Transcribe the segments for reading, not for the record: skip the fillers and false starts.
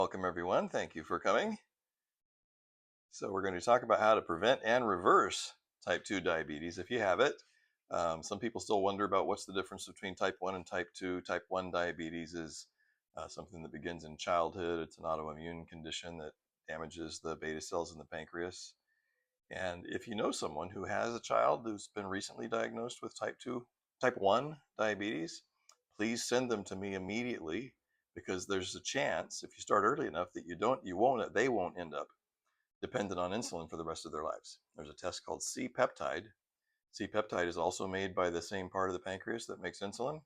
Welcome everyone. Thank you for coming. So we're going to talk about how to prevent and reverse type 2 diabetes if you have it. Some people still wonder about what's the difference between type 1 and type 2. Type 1 diabetes is something that begins in childhood. It's an autoimmune condition that damages the beta cells in the pancreas. And if you know someone who has a child who's been recently diagnosed with type 1 diabetes, please send them to me immediately, because there's a chance if you start early enough that they won't end up dependent on insulin for the rest of their lives. There's a test called C-peptide. C-peptide is also made by the same part of the pancreas that makes insulin.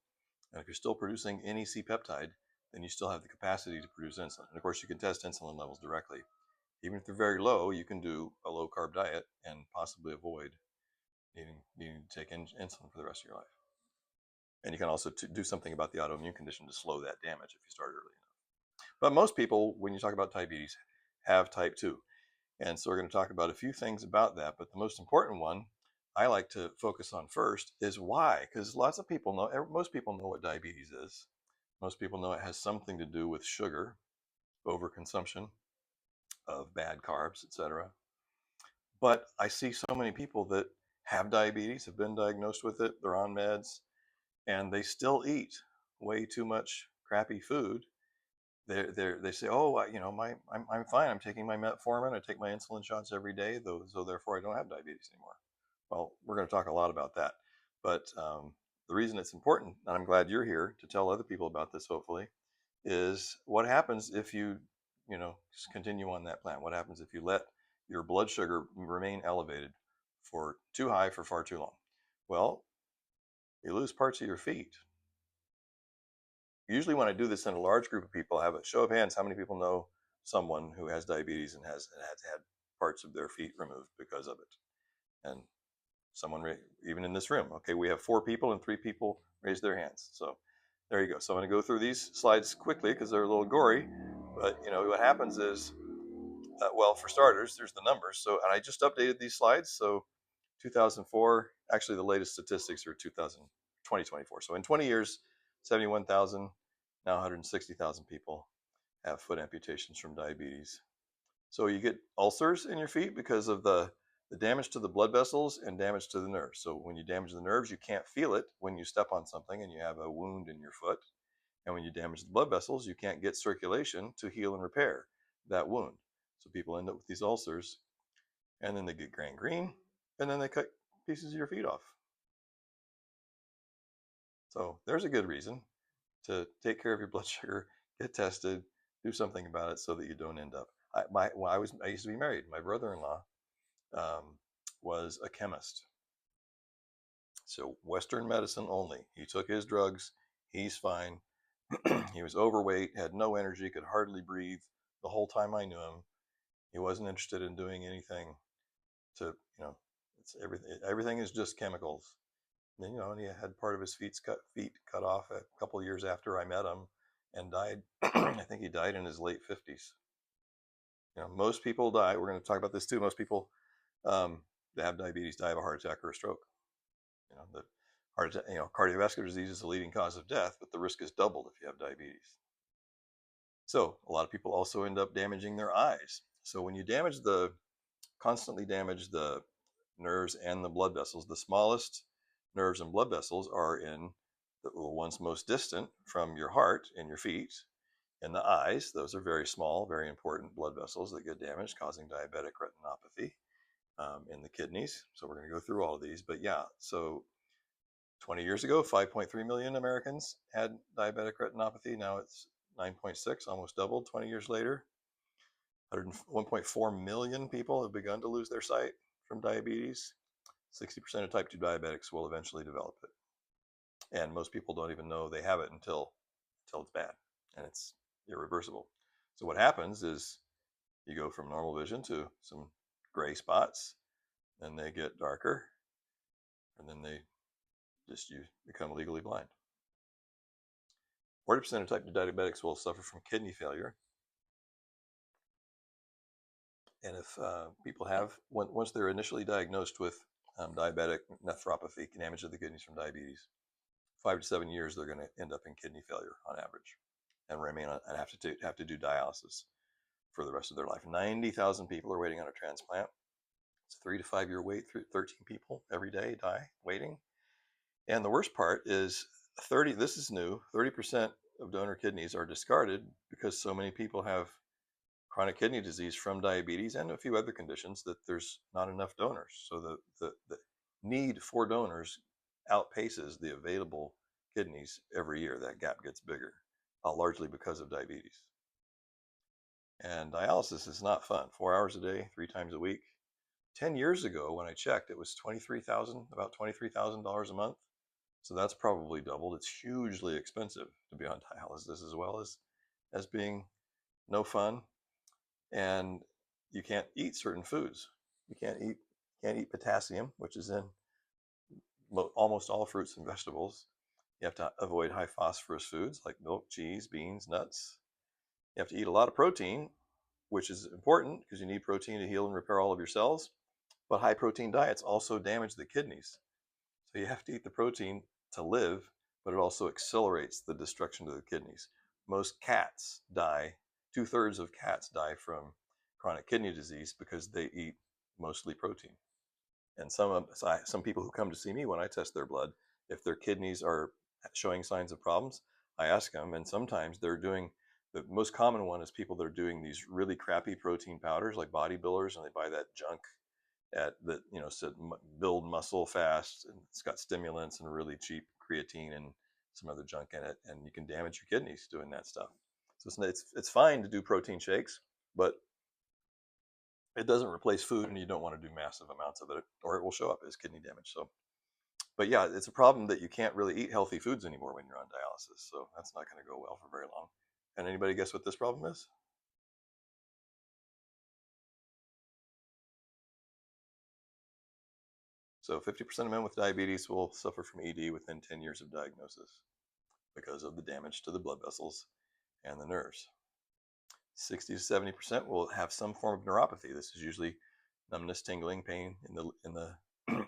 And if you're still producing any C-peptide, then you still have the capacity to produce insulin. And of course, you can test insulin levels directly. Even if they're very low, you can do a low carb diet and possibly avoid needing to take insulin for the rest of your life. And you can also do something about the autoimmune condition to slow that damage if you start early enough. But most people, when you talk about diabetes, have type 2. And so we're going to talk about a few things about that. But the most important one I like to focus on first is why. Because most people know what diabetes is. Most people know it has something to do with sugar, overconsumption of bad carbs, etc. But I see so many people that have diabetes, have been diagnosed with it, they're on meds, and they still eat way too much crappy food. They say, oh, I'm fine. I'm taking my metformin. I take my insulin shots every day, so therefore I don't have diabetes anymore. Well, we're going to talk a lot about that. But the reason it's important, and I'm glad you're here to tell other people about this, hopefully, is what happens if you just continue on that plan. What happens if you let your blood sugar remain elevated for too high for far too long? Well, you lose parts of your feet. Usually when I do this in a large group of people, I have a show of hands. How many people know someone who has diabetes and has had parts of their feet removed because of it? And someone, even in this room. Okay, we have 4 people and 3 people raised their hands. So there you go. So I'm going to go through these slides quickly because they're a little gory. But what happens is, well, for starters, there's the numbers. So, and I just updated these slides. So 2004, actually the latest statistics are 2024. So in 20 years, 71,000, now 160,000 people have foot amputations from diabetes. So you get ulcers in your feet because of the damage to the blood vessels and damage to the nerves. So when you damage the nerves, you can't feel it when you step on something and you have a wound in your foot. And when you damage the blood vessels, you can't get circulation to heal and repair that wound. So people end up with these ulcers, and then they get gangrene, and then they cut pieces of your feet off. So there's a good reason to take care of your blood sugar, get tested, do something about it so that you don't end up. I used to be married. My brother-in-law was a chemist. So Western medicine only. He took his drugs. He's fine. He was overweight, had no energy, could hardly breathe. The whole time I knew him, he wasn't interested in doing anything to, it's everything is just chemicals. And, and he had part of his feet cut off a couple of years after I met him, and died. I think he died in his late 50s. Most people die. We're going to talk about this too. Most people that have diabetes die of a heart attack or a stroke. The heart attack, cardiovascular disease is the leading cause of death, but the risk is doubled if you have diabetes. So a lot of people also end up damaging their eyes. So when you constantly damage the nerves and the blood vessels, the smallest nerves and blood vessels are in the ones most distant from your heart and your feet. And the eyes, those are very small, very important blood vessels that get damaged, causing diabetic retinopathy. In the kidneys. So we're going to go through all of these. But yeah, so 20 years ago, 5.3 million Americans had diabetic retinopathy. Now it's 9.6, almost doubled 20 years later. 1.4 million people have begun to lose their sight from diabetes. 60% of type 2 diabetics will eventually develop it. And most people don't even know they have it until it's bad and it's irreversible. So what happens is you go from normal vision to some gray spots, then they get darker, and then you become legally blind. 40% of type 2 diabetics will suffer from kidney failure. And if people once they're initially diagnosed with diabetic nephropathy, damage of the kidneys from diabetes, 5 to 7 years, they're going to end up in kidney failure on average. and remain on, and have to do dialysis for the rest of their life. 90,000 people are waiting on a transplant. It's a 3 to 5 year wait. 13 people every day die waiting. And the worst part is 30. This is new. 30% of donor kidneys are discarded because so many people have chronic kidney disease from diabetes and a few other conditions that there's not enough donors. So the need for donors outpaces the available kidneys every year. That gap gets bigger, largely because of diabetes. And dialysis is not fun. 4 hours a day, 3 times a week. 10 years ago, when I checked, it was about $23,000 a month. So that's probably doubled. It's hugely expensive to be on dialysis, as well as being no fun. And you can't eat certain foods. You can't eat potassium, which is in almost all fruits and vegetables. You have to avoid high phosphorus foods like milk, cheese, beans, nuts. You have to eat a lot of protein, which is important because you need protein to heal and repair all of your cells. But high protein diets also damage the kidneys. So you have to eat the protein to live, but it also accelerates the destruction of the kidneys. Most cats die, 2/3 of cats die from chronic kidney disease because they eat mostly protein. And some people who come to see me, when I test their blood, if their kidneys are showing signs of problems, I ask them, and sometimes they're doing, the most common one is people that are doing these really crappy protein powders like bodybuilders, and they buy that junk that said build muscle fast, and it's got stimulants and really cheap creatine and some other junk in it, and you can damage your kidneys doing that stuff. So it's fine to do protein shakes, but it doesn't replace food, and you don't want to do massive amounts of it, or it will show up as kidney damage. So, but yeah, it's a problem that you can't really eat healthy foods anymore when you're on dialysis. So that's not going to go well for very long. Can anybody guess what this problem is? So 50% of men with diabetes will suffer from ED within 10 years of diagnosis because of the damage to the blood vessels and the nerves. 60 to 70% will have some form of neuropathy. This is usually numbness, tingling, pain in the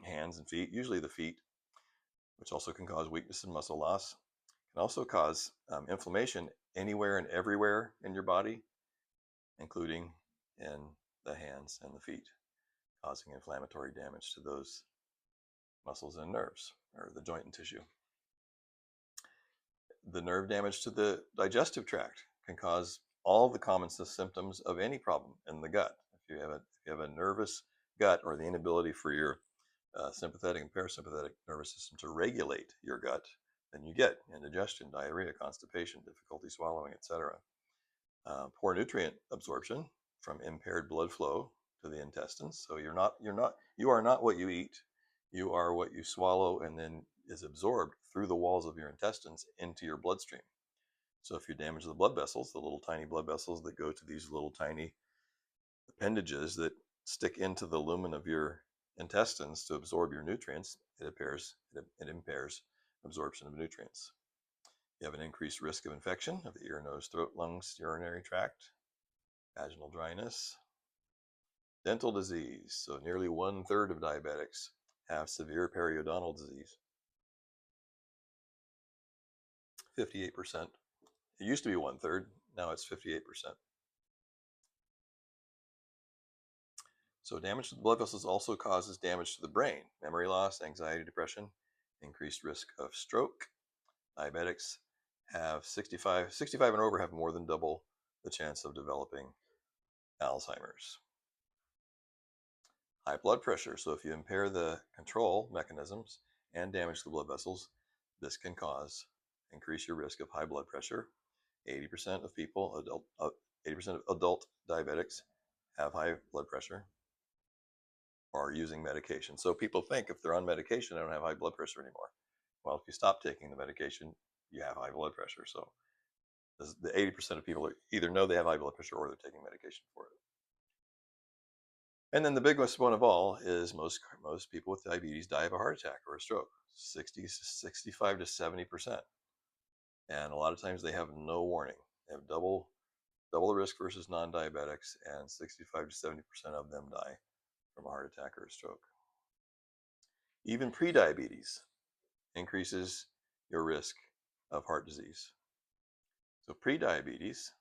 hands and feet, usually the feet, which also can cause weakness and muscle loss. It can also cause inflammation anywhere and everywhere in your body, including in the hands and the feet, causing inflammatory damage to those muscles and nerves, or the joint and tissue. The nerve damage to the digestive tract can cause all the common symptoms of any problem in the gut. If you have a nervous gut, or the inability for your sympathetic and parasympathetic nervous system to regulate your gut, then you get indigestion, diarrhea, constipation, difficulty swallowing, etc. Poor nutrient absorption from impaired blood flow to the intestines. So you are not what you eat. You are what you swallow, and then is absorbed through the walls of your intestines into your bloodstream. So if you damage the blood vessels, the little tiny blood vessels that go to these little tiny appendages that stick into the lumen of your intestines to absorb your nutrients, it impairs absorption of nutrients. You have an increased risk of infection of the ear, nose, throat, lungs, urinary tract, vaginal dryness, dental disease. So nearly 1/3 of diabetics have severe periodontal disease. 58%. It used to be 1/3, now it's 58%. So damage to the blood vessels also causes damage to the brain, memory loss, anxiety, depression, increased risk of stroke. Diabetics have 65 and over have more than double the chance of developing Alzheimer's. High blood pressure. So if you impair the control mechanisms and damage the blood vessels, this can increase your risk of high blood pressure. 80% of 80% of adult diabetics have high blood pressure, are using medication. So people think if they're on medication, they don't have high blood pressure anymore. Well, if you stop taking the medication, you have high blood pressure. So the 80% of people either know they have high blood pressure or they're taking medication for it. And then the biggest one of all is most people with diabetes die of a heart attack or a stroke, 65 to 70%. And a lot of times they have no warning. They have double the risk versus non-diabetics, and 65 to 70% of them die from a heart attack or a stroke. Even prediabetes increases your risk of heart disease. So pre-diabetes,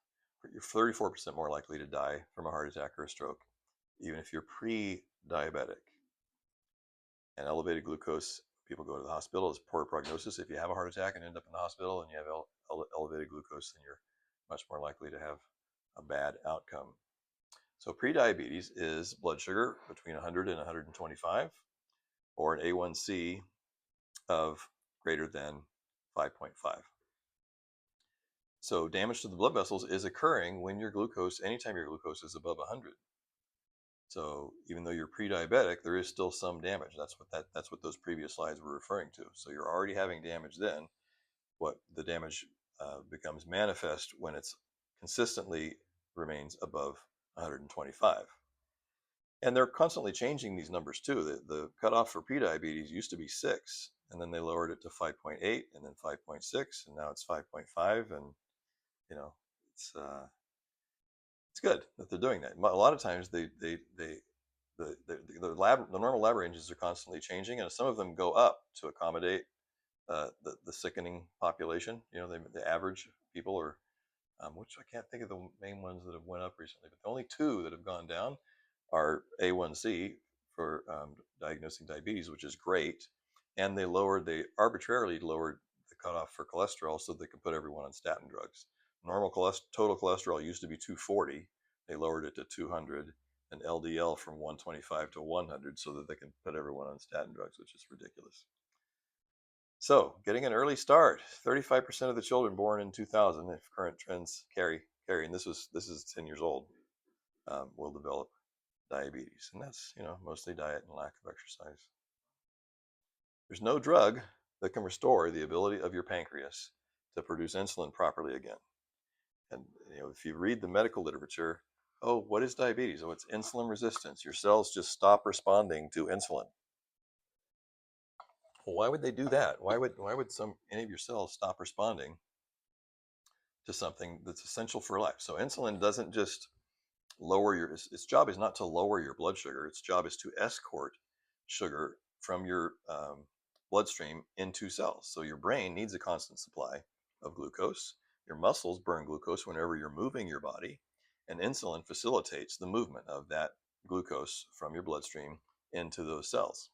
you're 34% more likely to die from a heart attack or a stroke, even if you're pre-diabetic. And elevated glucose, people go to the hospital, is poor prognosis. If you have a heart attack and end up in the hospital and you have elevated glucose, then you're much more likely to have a bad outcome. So pre-diabetes is blood sugar between 100 and 125, or an A1C of greater than 5.5. So damage to the blood vessels is occurring when your glucose, anytime your glucose is above 100. So even though you're pre-diabetic, there is still some damage. That's what those previous slides were referring to. So you're already having damage then. What the damage becomes manifest when it's consistently remains above 125. And they're constantly changing these numbers too. The cutoff for prediabetes used to be 6, and then they lowered it to 5.8, and then 5.6, and now it's 5.5. And you know, it's it's good that they're doing that. A lot of times the normal lab ranges are constantly changing, and some of them go up to accommodate the sickening population. The average people are, which I can't think of the main ones that have went up recently, but the only two that have gone down are A1C for diagnosing diabetes, which is great, and they arbitrarily lowered the cutoff for cholesterol so they can put everyone on statin drugs. Normal total cholesterol used to be 240. They lowered it to 200, and LDL from 125 to 100 so that they can put everyone on statin drugs, which is ridiculous. So, getting an early start. 35% of the children born in 2000, if current trends carry, and this is 10 years old, will develop diabetes, and that's mostly diet and lack of exercise. There's no drug that can restore the ability of your pancreas to produce insulin properly again. And if you read the medical literature, oh, what is diabetes? Oh, it's insulin resistance. Your cells just stop responding to insulin. Well, why would they do that? Why would any of your cells stop responding to something that's essential for life? So insulin doesn't just its job is not to lower your blood sugar. Its job is to escort sugar from your bloodstream into cells. So your brain needs a constant supply of glucose. Your muscles burn glucose whenever you're moving your body, and insulin facilitates the movement of that glucose from your bloodstream into those cells.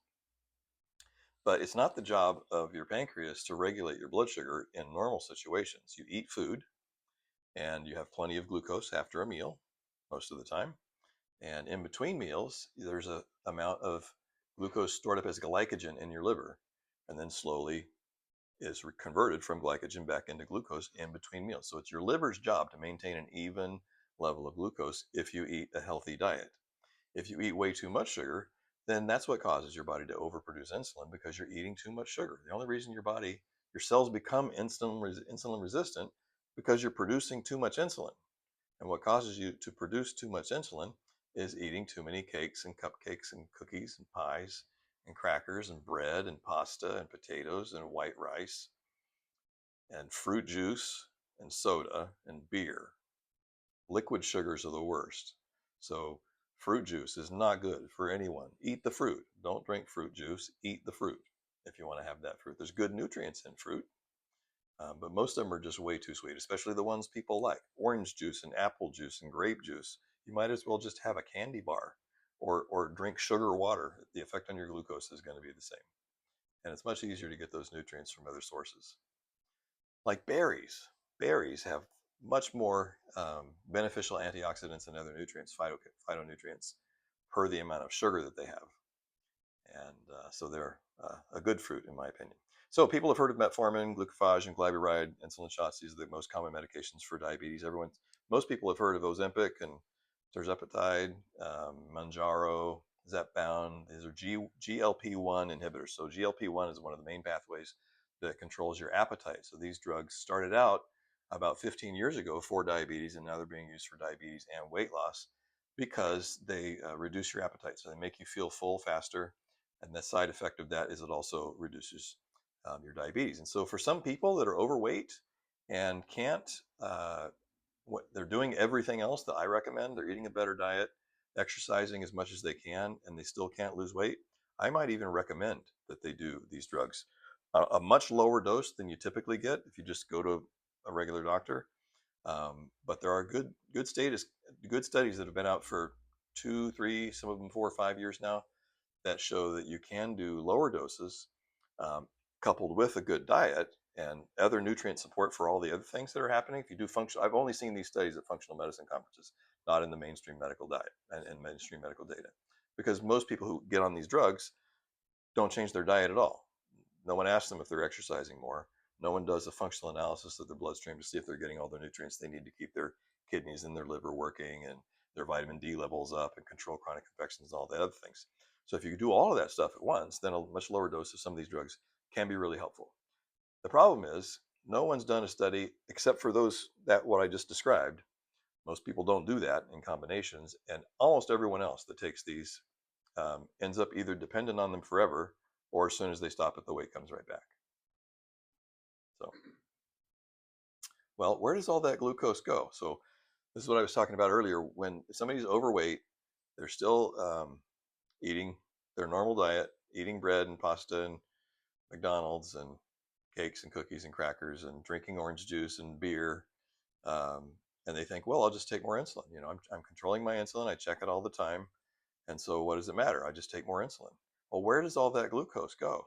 But it's not the job of your pancreas to regulate your blood sugar in normal situations. You eat food and you have plenty of glucose after a meal most of the time. And in between meals, there's an amount of glucose stored up as glycogen in your liver, and then slowly is converted from glycogen back into glucose in between meals. So it's your liver's job to maintain an even level of glucose if you eat a healthy diet. If you eat way too much sugar, then that's what causes your body to overproduce insulin, because you're eating too much sugar. The only reason your cells become insulin resistant because you're producing too much insulin. And what causes you to produce too much insulin is eating too many cakes and cupcakes and cookies and pies and crackers and bread and pasta and potatoes and white rice and fruit juice and soda and beer. Liquid sugars are the worst. So fruit juice is not good for anyone. Eat the fruit. Don't drink fruit juice. Eat the fruit if you want to have that fruit. There's good nutrients in fruit. But most of them are just way too sweet, especially the ones people like. Orange juice and apple juice and grape juice. You might as well just have a candy bar or drink sugar water. The effect on your glucose is going to be the same. And it's much easier to get those nutrients from other sources. Like berries. Berries have much more beneficial antioxidants and other nutrients, phytonutrients, per the amount of sugar that they have. And so they're a good fruit, in my opinion. So people have heard of metformin, glucophage, and glyburide, insulin shots. These are the most common medications for diabetes. Most people have heard of Ozempic and tirzepatide, Mounjaro, Zepbound. These are GLP-1 inhibitors. So GLP-1 is one of the main pathways that controls your appetite. So these drugs started out about 15 years ago for diabetes, and now they're being used for diabetes and weight loss because they reduce your appetite. So they make you feel full faster. And the side effect of that is it also reduces your diabetes. And so for some people that are overweight and can't, they're doing everything else that I recommend, they're eating a better diet, exercising as much as they can, and they still can't lose weight, I might even recommend that they do these drugs. A much lower dose than you typically get if you just go to a regular doctor, But there are good studies that have been out for 2, 3, some of them 4 or 5 years now that show that you can do lower doses, um, coupled with a good diet and other nutrient support for all the other things that are happening. If you do functional, I've only seen these studies at functional medicine conferences, not in the mainstream medical diet and mainstream medical data, because most people who get on these drugs don't change their diet at all. No one asks them if they're exercising more. No one does a functional analysis of their bloodstream to see if they're getting all the nutrients they need to keep their kidneys and their liver working and their vitamin D levels up and control chronic infections and all the other things. So if you do all of that stuff at once, then a much lower dose of some of these drugs can be really helpful. The problem is no one's done a study except for those that what I just described. Most people don't do that in combinations, and almost everyone else that takes these ends up either dependent on them forever, or as soon as they stop it, the weight comes right back. So, well, where does all that glucose go? So, this is what I was talking about earlier. When somebody's overweight, they're still eating their normal diet, eating bread and pasta and McDonald's and cakes and cookies and crackers and drinking orange juice and beer. Um, and they think, well, I'll just take more insulin. I'm controlling my insulin. I check it all the time. And so what does it matter? I just take more insulin. Well, where does all that glucose go?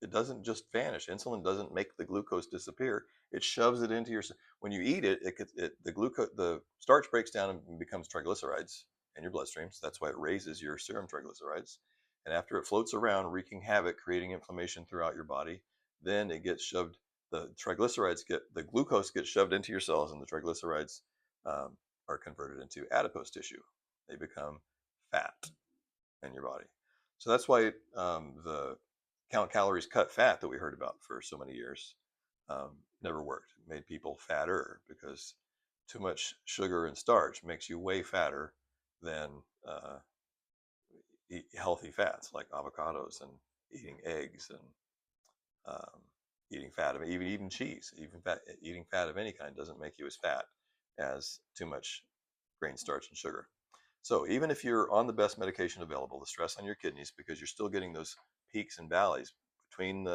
It doesn't just vanish. Insulin doesn't make the glucose disappear. It shoves it into your. When you eat it, the starch breaks down and becomes triglycerides in your bloodstream. So that's why it raises your serum triglycerides. And after it floats around, wreaking havoc, creating inflammation throughout your body, then it gets shoved. The glucose gets shoved into your cells, and the triglycerides are converted into adipose tissue. They become fat in your body. So that's why the count calories, cut fat that we heard about for so many years never worked. It made people fatter because too much sugar and starch makes you way fatter than uh, healthy fats like avocados and eating eggs and um, eating fat of even cheese. Eating fat of any kind doesn't make you as fat as too much grain, starch, and sugar. So even if you're on the best medication available, the stress on your kidneys, because you're still getting those peaks and valleys between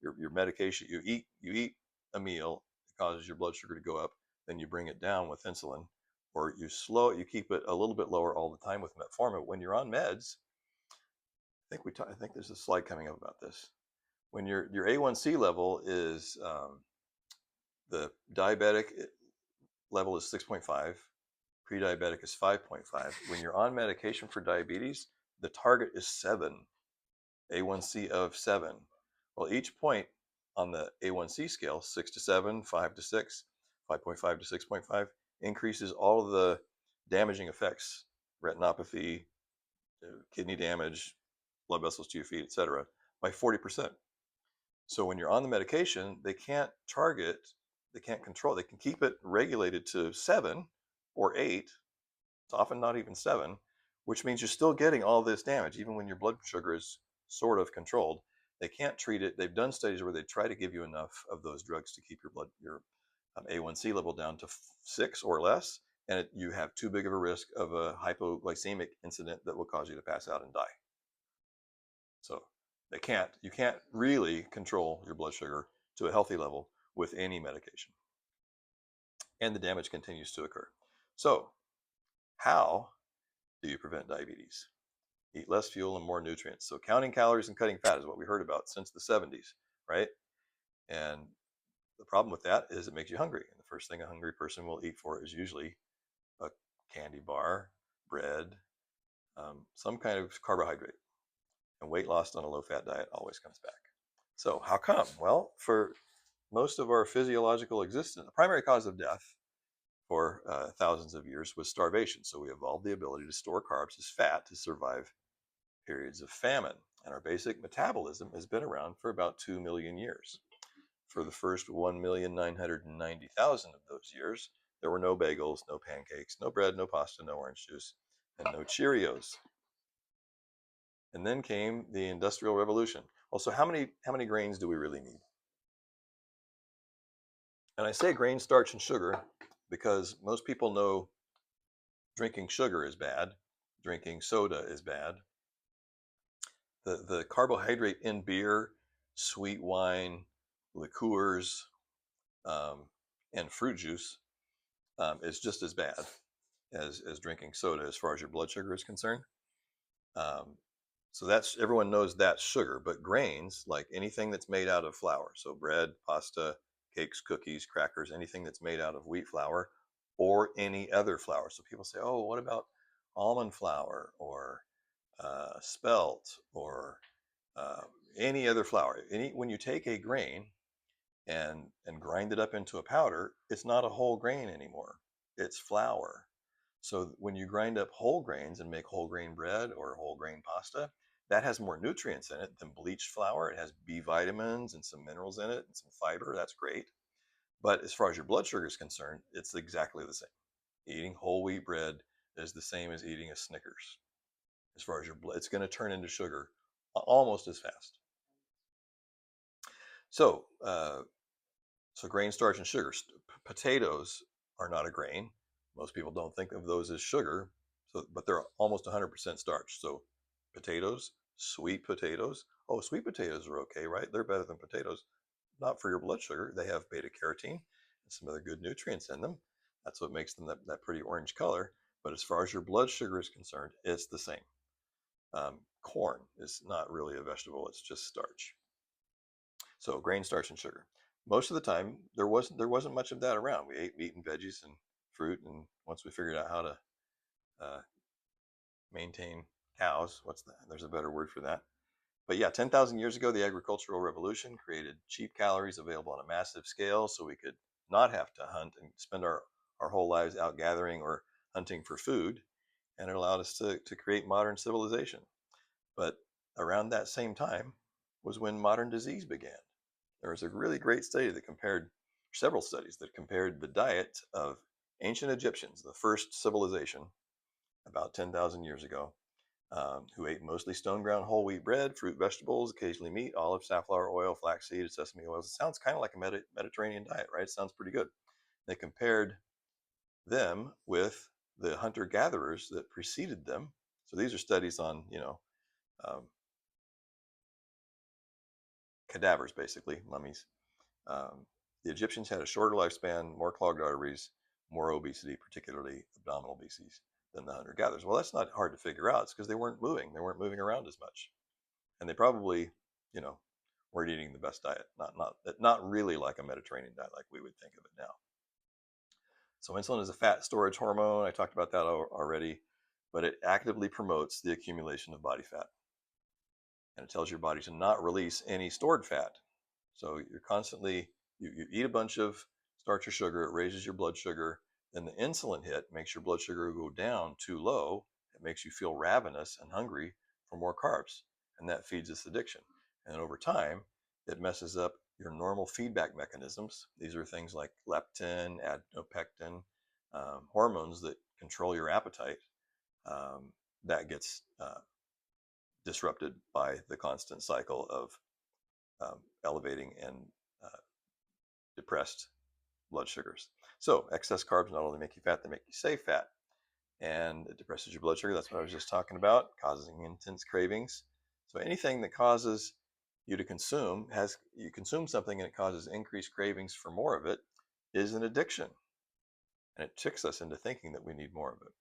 your medication. You eat a meal, it causes your blood sugar to go up, then you bring it down with insulin, or you keep it a little bit lower all the time with metformin. When you're on meds, I think there's a slide coming up about this. When your A1C level is the diabetic level is 6.5. Pre-diabetic is 5.5. When you're on medication for diabetes, the target is 7, A1C of 7. Well, each point on the A1C scale, 6 to 7, 5 to 6, 5.5 to 6.5, increases all of the damaging effects, retinopathy, kidney damage, blood vessels to your feet, etc., by 40%. So when you're on the medication, they can't control, they can keep it regulated to 7 or 8. It's often not even 7, which means you're still getting all this damage, even when your blood sugar is sort of controlled. They can't treat it. They've done studies where they try to give you enough of those drugs to keep your A1C level down to 6 or less, and you have too big of a risk of a hypoglycemic incident that will cause you to pass out and die. So you can't really control your blood sugar to a healthy level with any medication, and the damage continues to occur. So how do you prevent diabetes? Eat less fuel and more nutrients. So counting calories and cutting fat is what we heard about since the 70s, right? And the problem with that is it makes you hungry. And the first thing a hungry person will eat for is usually a candy bar, bread, some kind of carbohydrate. And weight loss on a low-fat diet always comes back. So how come? Well, for most of our physiological existence, the primary cause of death for thousands of years was starvation. So we evolved the ability to store carbs as fat to survive periods of famine. And our basic metabolism has been around for about 2 million years. For the first 1,990,000 of those years, there were no bagels, no pancakes, no bread, no pasta, no orange juice, and no Cheerios. And then came the Industrial Revolution. Well, so how many grains do we really need? And I say grain, starch, and sugar because most people know drinking sugar is bad, drinking soda is bad. The carbohydrate in beer, sweet wine, liqueurs, and fruit juice It's just as bad as drinking soda as far as your blood sugar is concerned. Um, so that's everyone knows that's sugar, but grains, like anything that's made out of flour, so bread, pasta, cakes, cookies, crackers, anything that's made out of wheat flour or any other flour. So people say, "Oh, what about almond flour or spelt or uh, any other flour?" When you take a grain and grind it up into a powder, it's not a whole grain anymore. It's flour. So when you grind up whole grains and make whole grain bread or whole grain pasta, that has more nutrients in it than bleached flour. It has B vitamins and some minerals in it and some fiber. That's great. But as far as your blood sugar is concerned, it's exactly the same. Eating whole wheat bread is the same as eating a Snickers. As far as your blood, it's going to turn into sugar almost as fast. So, so grain, starch, and sugar. Potatoes are not a grain. Most people don't think of those as sugar, but they're almost 100% starch. So potatoes, sweet potatoes. Oh, sweet potatoes are okay, right? They're better than potatoes. Not for your blood sugar. They have beta carotene and some other good nutrients in them. That's what makes them that pretty orange color. But as far as your blood sugar is concerned, it's the same. Corn is not really a vegetable. It's just starch. So grain, starch, and sugar. Most of the time, there wasn't much of that around. We ate meat and veggies and fruit, and once we figured out how to uh, maintain cows, there's a better word for that. But yeah, 10,000 years ago, the agricultural revolution created cheap calories available on a massive scale, so we could not have to hunt and spend our whole lives out gathering or hunting for food, and it allowed us to create modern civilization. But around that same time was when modern disease began. There was a really great study that compared several studies that compared the diet of ancient Egyptians, the first civilization about 10,000 years ago, who ate mostly stone ground whole wheat bread, fruit, vegetables, occasionally meat, olive, safflower oil, flaxseed, sesame oils. It sounds kind of like a Mediterranean diet, right? It sounds pretty good. They compared them with the hunter gatherers that preceded them. So these are studies on, um, cadavers, basically, mummies. The Egyptians had a shorter lifespan, more clogged arteries, more obesity, particularly abdominal obesity, than the hunter gatherers. Well, that's not hard to figure out. It's because they weren't moving. They weren't moving around as much, and they probably, you know, weren't eating the best diet. Not really like a Mediterranean diet like we would think of it now. So insulin is a fat storage hormone. I talked about that already, but it actively promotes the accumulation of body fat, and it tells your body to not release any stored fat. So you're constantly, you eat a bunch of starch or sugar, it raises your blood sugar. Then the insulin hit makes your blood sugar go down too low. It makes you feel ravenous and hungry for more carbs. And that feeds this addiction. And over time, it messes up your normal feedback mechanisms. These are things like leptin, adenopectin, hormones that control your appetite. That gets disrupted by the constant cycle of elevating and uh, depressed blood sugars. So excess carbs not only make you fat, they make you stay fat. And it depresses your blood sugar. That's what I was just talking about, causing intense cravings. So anything that causes you to consume, you consume something and it causes increased cravings for more of it, is an addiction. And it tricks us into thinking that we need more of it.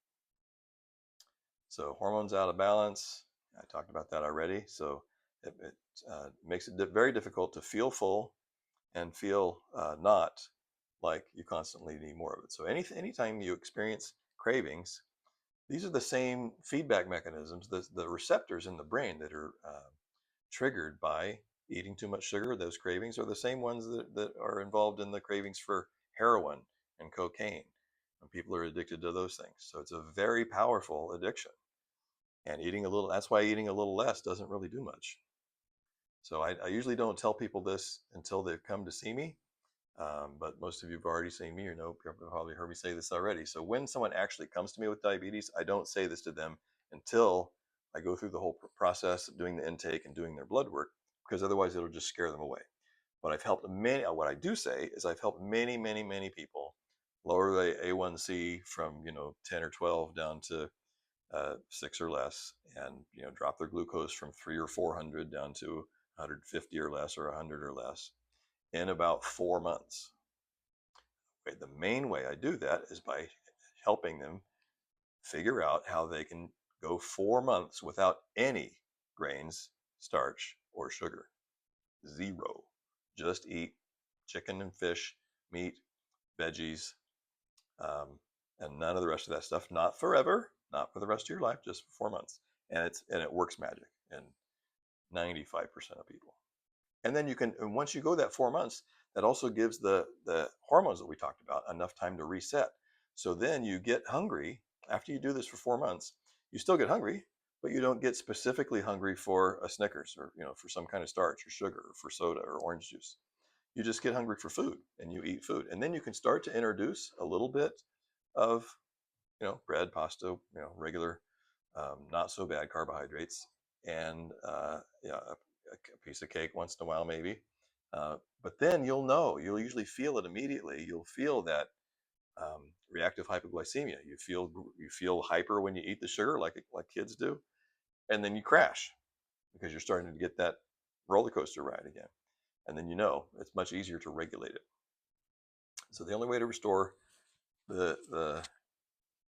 So hormones out of balance, I talked about that already. So it makes it very difficult to feel full and feel not like you constantly need more of it. So anytime you experience cravings, these are the same feedback mechanisms, the receptors in the brain that are triggered by eating too much sugar. Those cravings are the same ones that are involved in the cravings for heroin and cocaine when people are addicted to those things. So it's a very powerful addiction. And that's why eating a little less doesn't really do much. So I usually don't tell people this until they've come to see me. But most of you have already seen me, probably heard me say this already. So when someone actually comes to me with diabetes, I don't say this to them until I go through the whole process of doing the intake and doing their blood work, because otherwise it'll just scare them away. But what I do say is I've helped many, many, many people lower the A1C from, 10 or 12 down to 6 or less, and, drop their glucose from 3 or 400 down to 150 or less or 100 or less in about 4 months. The main way I do that is by helping them figure out how they can go 4 months without any grains, starch, or sugar. Zero. Just eat chicken and fish, meat, veggies, um, and none of the rest of that stuff. Not forever, not for the rest of your life, just for 4 months. And it works magic in 95% of people. And then and once you go that 4 months, that also gives the hormones that we talked about enough time to reset. So then you get hungry after you do this for 4 months. You still get hungry, but you don't get specifically hungry for a Snickers or for some kind of starch or sugar or for soda or orange juice. You just get hungry for food and you eat food, and then you can start to introduce a little bit of bread, pasta, regular, not so bad carbohydrates, and a piece of cake once in a while maybe. But then you'll usually feel it immediately. You'll feel that reactive hypoglycemia. You feel hyper when you eat the sugar, like kids do, and then you crash because you're starting to get that roller coaster ride again. And then it's much easier to regulate it. So the only way to restore the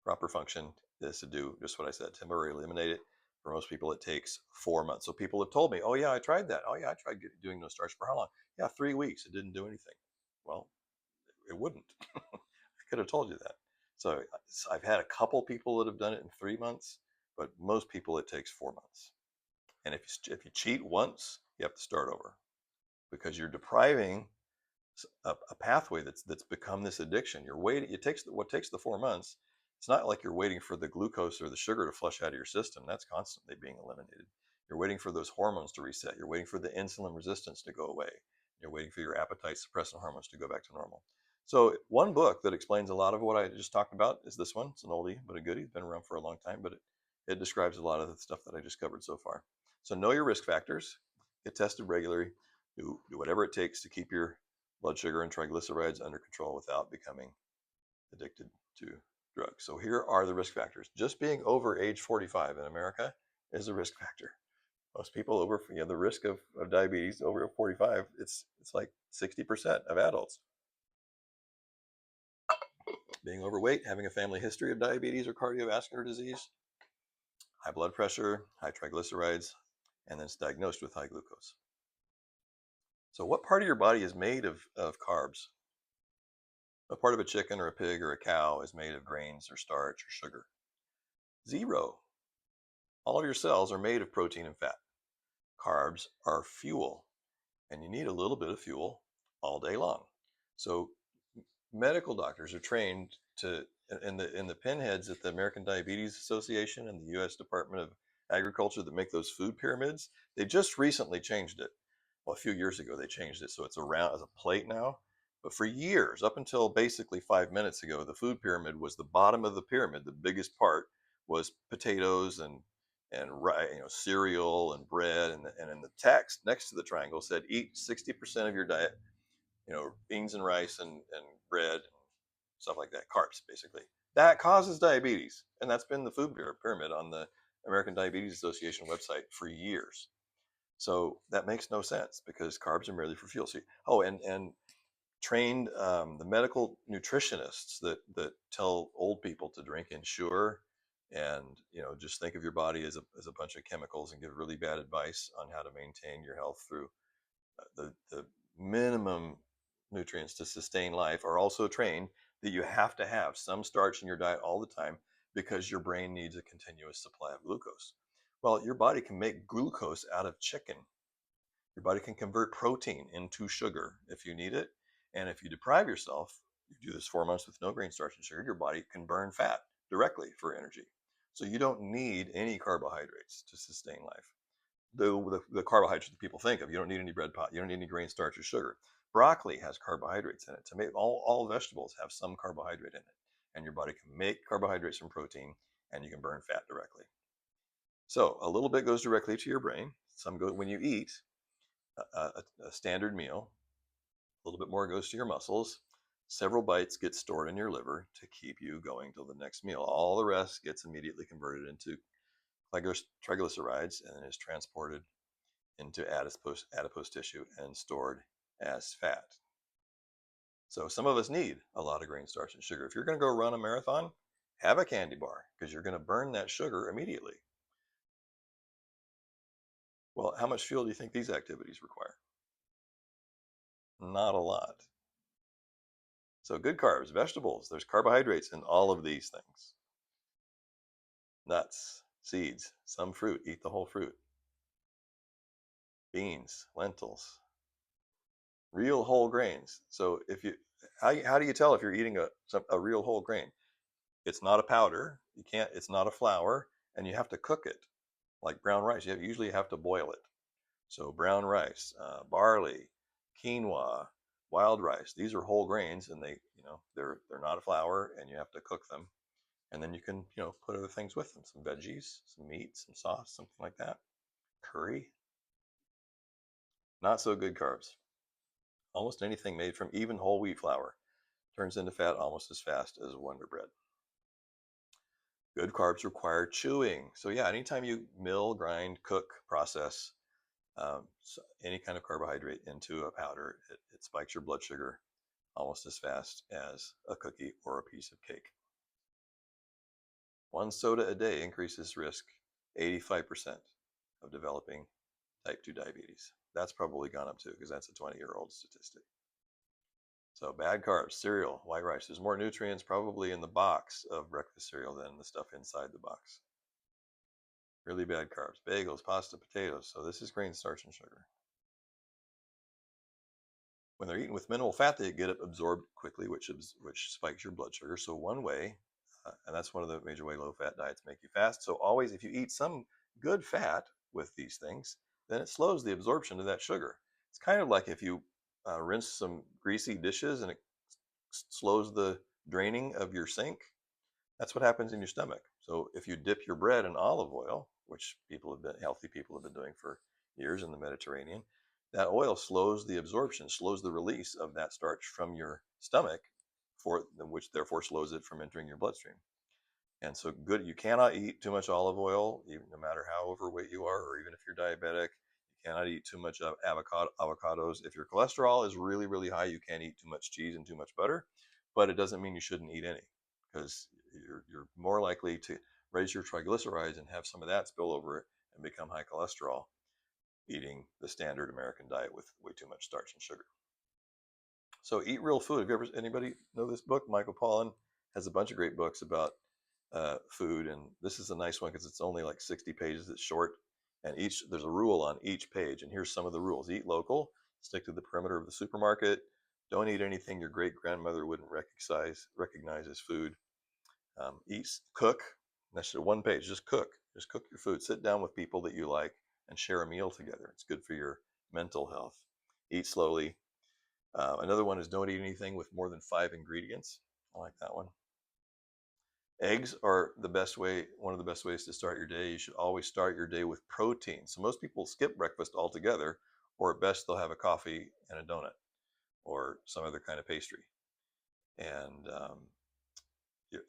proper function is to do just what I said, temporarily eliminate it. For most people, it takes 4 months. So people have told me, oh, yeah, I tried that. Oh, yeah, I tried doing no starch for how long? Yeah, 3 weeks. It didn't do anything. Well, it wouldn't. I could have told you that. So I've had a couple people that have done it in 3 months, but most people it takes 4 months. And if you cheat once, you have to start over because you're depriving a pathway that's become this addiction. You're waiting. What takes the 4 months. It's not like you're waiting for the glucose or the sugar to flush out of your system. That's constantly being eliminated. You're waiting for those hormones to reset. You're waiting for the insulin resistance to go away. You're waiting for your appetite suppressant hormones to go back to normal. So one book that explains a lot of what I just talked about is this one. It's an oldie but a goodie. It's been around for a long time, but it describes a lot of the stuff that I just covered so far. So know your risk factors. Get tested regularly. Do whatever it takes to keep your blood sugar and triglycerides under control without becoming addicted to drugs. So here are the risk factors. Just being over age 45 in America is a risk factor. Most people over, the risk of diabetes over 45, it's like 60% of adults. Being overweight, having a family history of diabetes or cardiovascular disease, high blood pressure, high triglycerides, and then it's diagnosed with high glucose. So what part of your body is made of carbs? What part of a chicken or a pig or a cow is made of grains or starch or sugar? Zero. All of your cells are made of protein and fat. Carbs are fuel, and you need a little bit of fuel all day long. So medical doctors are trained in the pinheads at the American Diabetes Association and the U.S. Department of Agriculture that make those food pyramids. They just recently changed it. Well, a few years ago they changed it so it's around as a plate now. But for years, up until basically 5 minutes ago, the food pyramid was the bottom of the pyramid. The biggest part was potatoes and cereal and bread, and in the text next to the triangle said eat 60% of your diet, beans and rice and bread and stuff like that, carbs basically. That causes diabetes, and that's been the food pyramid on the American Diabetes Association website for years. So that makes no sense because carbs are merely for fuel. So, and trained the medical nutritionists that tell old people to drink Ensure, and just think of your body as a bunch of chemicals and give really bad advice on how to maintain your health through the minimum nutrients to sustain life, are also trained that you have to have some starch in your diet all the time because your brain needs a continuous supply of glucose. Well, your body can make glucose out of chicken. Your body can convert protein into sugar if you need it. And if you deprive yourself, you do this 4 months with no grain, starch, and sugar, your body can burn fat directly for energy. So you don't need any carbohydrates to sustain life. The carbohydrates that people think of, you don't need any bread pot, you don't need any grain, starch, or sugar. Broccoli has carbohydrates in it. All vegetables have some carbohydrate in it. And your body can make carbohydrates from protein, and you can burn fat directly. So a little bit goes directly to your brain. Some go when you eat a standard meal. A little bit more goes to your muscles. Several bites get stored in your liver to keep you going till the next meal. All the rest gets immediately converted into triglycerides and is transported into adipose tissue and stored as fat. So some of us need a lot of grain, starch, and sugar. If you're going to go run a marathon, have a candy bar because you're going to burn that sugar immediately. Well, how much fuel do you think these activities require? Not a lot. So good carbs, vegetables, there's carbohydrates in all of these things. Nuts, seeds, some fruit, eat the whole fruit. Beans, lentils, real whole grains. So if you, how do you tell if you're eating a real whole grain? It's not a powder. You can't. It's not a flour, and you have to cook it like brown rice. Usually have to boil it. So brown rice, barley, quinoa, wild rice. These are whole grains, and they're not a flour, and you have to cook them. And then you can put other things with them, some veggies, some meat, some sauce, something like that. Curry. Not so good carbs. Almost anything made from even whole wheat flour turns into fat almost as fast as Wonder Bread. Good carbs require chewing. So yeah, anytime you mill, grind, cook, process so any kind of carbohydrate into a powder, it spikes your blood sugar almost as fast as a cookie or a piece of cake. One soda a day increases risk 85% of developing type 2 diabetes. That's probably gone up too because that's a 20-year-old statistic. So bad carbs, cereal, white rice. There's more nutrients probably in the box of breakfast cereal than the stuff inside the box. Really bad carbs, bagels, pasta, potatoes. So this is grain, starch, and sugar. When they're eaten with minimal fat, they get absorbed quickly, which spikes your blood sugar. So one way, and that's one of the major way low-fat diets make you fast. So always, if you eat some good fat with these things, then it slows the absorption of that sugar. It's kind of like if you rinse some greasy dishes and it slows the draining of your sink. That's what happens in your stomach. So if you dip your bread in olive oil, which healthy people have been doing for years in the Mediterranean, that oil slows the absorption, slows the release of that starch from your stomach, which therefore slows it from entering your bloodstream. And so you cannot eat too much olive oil, even no matter how overweight you are, or even if you're diabetic. You cannot eat too much avocados. If your cholesterol is really, really high, you can't eat too much cheese and too much butter, but it doesn't mean you shouldn't eat any because you're more likely to raise your triglycerides and have some of that spill over and become high cholesterol eating the standard American diet with way too much starch and sugar. So eat real food. Anybody know this book? Michael Pollan has a bunch of great books about food, and this is a nice one because it's only like 60 pages. It's short, and there's a rule on each page. And here's some of the rules: eat local, stick to the perimeter of the supermarket, don't eat anything your great grandmother wouldn't recognize as food. Cook. That's one page. Just cook. Just cook your food. Sit down with people that you like and share a meal together. It's good for your mental health. Eat slowly. Another one is don't eat anything with more than 5 ingredients. I like that one. Eggs are one of the best ways to start your day. You should always start your day with protein. So most people skip breakfast altogether, or at best they'll have a coffee and a donut or some other kind of pastry. And you're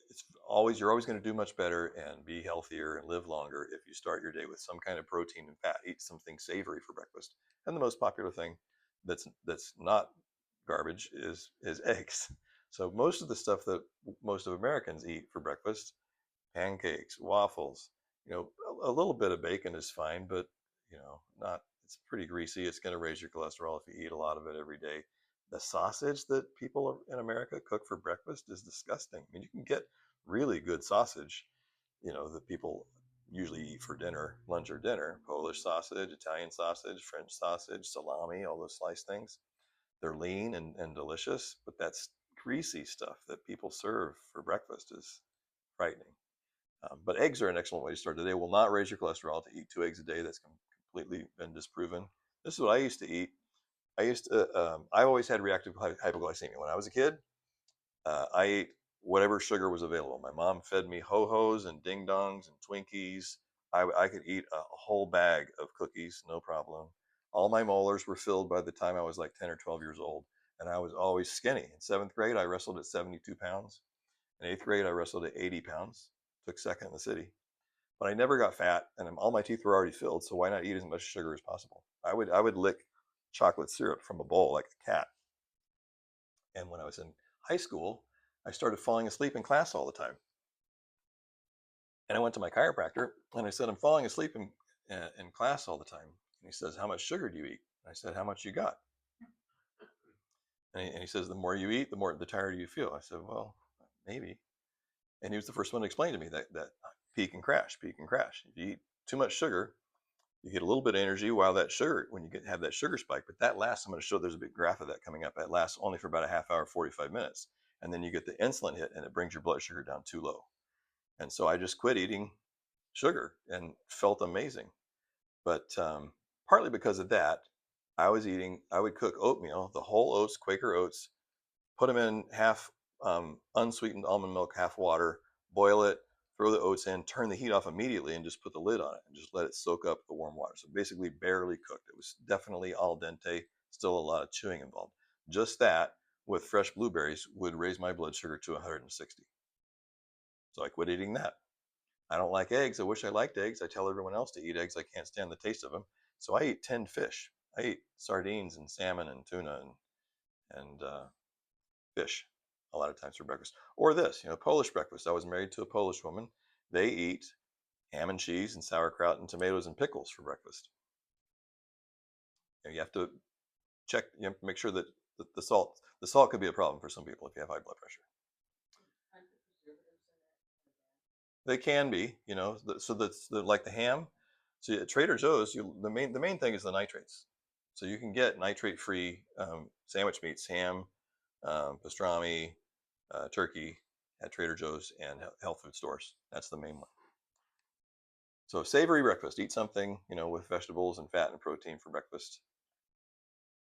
always going to do much better and be healthier and live longer if you start your day with some kind of protein and fat. Eat something savory for breakfast. And the most popular thing that's not garbage is eggs. So most of the stuff that most of Americans eat for breakfast, pancakes, waffles, a little bit of bacon is fine, but not. It's pretty greasy. It's going to raise your cholesterol if you eat a lot of it every day. The sausage that people in America cook for breakfast is disgusting. I mean, you can get really good sausage, that people usually eat for dinner, lunch or dinner. Polish sausage, Italian sausage, French sausage, salami, all those sliced things. They're lean and delicious, but that's greasy stuff that people serve for breakfast is frightening. But eggs are an excellent way to start the day. Will not raise your cholesterol to eat 2 eggs a day. That's completely been disproven. This is what I used to eat. I always had reactive hypoglycemia. When I was a kid, I ate whatever sugar was available. My mom fed me ho-hos and ding-dongs and Twinkies. I could eat a whole bag of cookies, no problem. All my molars were filled by the time I was like 10 or 12 years old, and I was always skinny. In 7th grade, I wrestled at 72 pounds. In 8th grade, I wrestled at 80 pounds. Took second in the city. But I never got fat, and all my teeth were already filled, so why not eat as much sugar as possible? I would lick chocolate syrup from a bowl like a cat. And when I was in high school, I started falling asleep in class all the time. And I went to my chiropractor and I said, I'm falling asleep in class all the time. And he says, how much sugar do you eat? And I said, how much you got? And he says, the more you eat, the tighter you feel. I said, well, maybe. And he was the first one to explain to me that peak and crash, peak and crash. If you eat too much sugar, you get a little bit of energy while that sugar, when you have that sugar spike, but that lasts, I'm going to show there's a big graph of that coming up. That lasts only for about a half hour, 45 minutes. And then you get the insulin hit and it brings your blood sugar down too low. And so I just quit eating sugar and felt amazing. But partly because of that, I would cook oatmeal, the whole oats, Quaker oats, put them in half unsweetened almond milk, half water, boil it, throw the oats in, turn the heat off immediately, and just put the lid on it and just let it soak up the warm water. So basically barely cooked. It was definitely al dente, still a lot of chewing involved. Just that with fresh blueberries would raise my blood sugar to 160. So I quit eating that. I don't like eggs. I wish I liked eggs. I tell everyone else to eat eggs. I can't stand the taste of them. So I eat tinned fish. I eat sardines and salmon and tuna and fish a lot of times for breakfast. Or this, Polish breakfast. I was married to a Polish woman. They eat ham and cheese and sauerkraut and tomatoes and pickles for breakfast. You have to check. You have to make sure that the salt could be a problem for some people if you have high blood pressure. They can be, so that's like the ham. So at Trader Joe's, the main thing is the nitrates. So you can get nitrate-free sandwich meats, ham, pastrami, turkey at Trader Joe's and health food stores. That's the main one. So savory breakfast. Eat something, with vegetables and fat and protein for breakfast.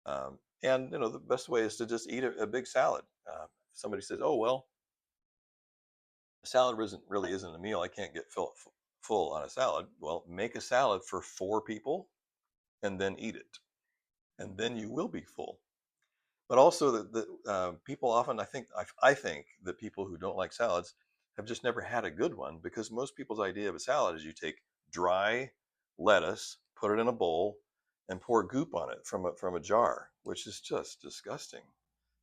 And the best way is to just eat a big salad. Somebody says, "Oh well, a salad isn't a meal. I can't get full on a salad." Well, make a salad for 4 people and then eat it, and then you will be full. But also, people often, I think that people who don't like salads have just never had a good one, because most people's idea of a salad is you take dry lettuce, put it in a bowl, and pour goop on it from a jar, which is just disgusting.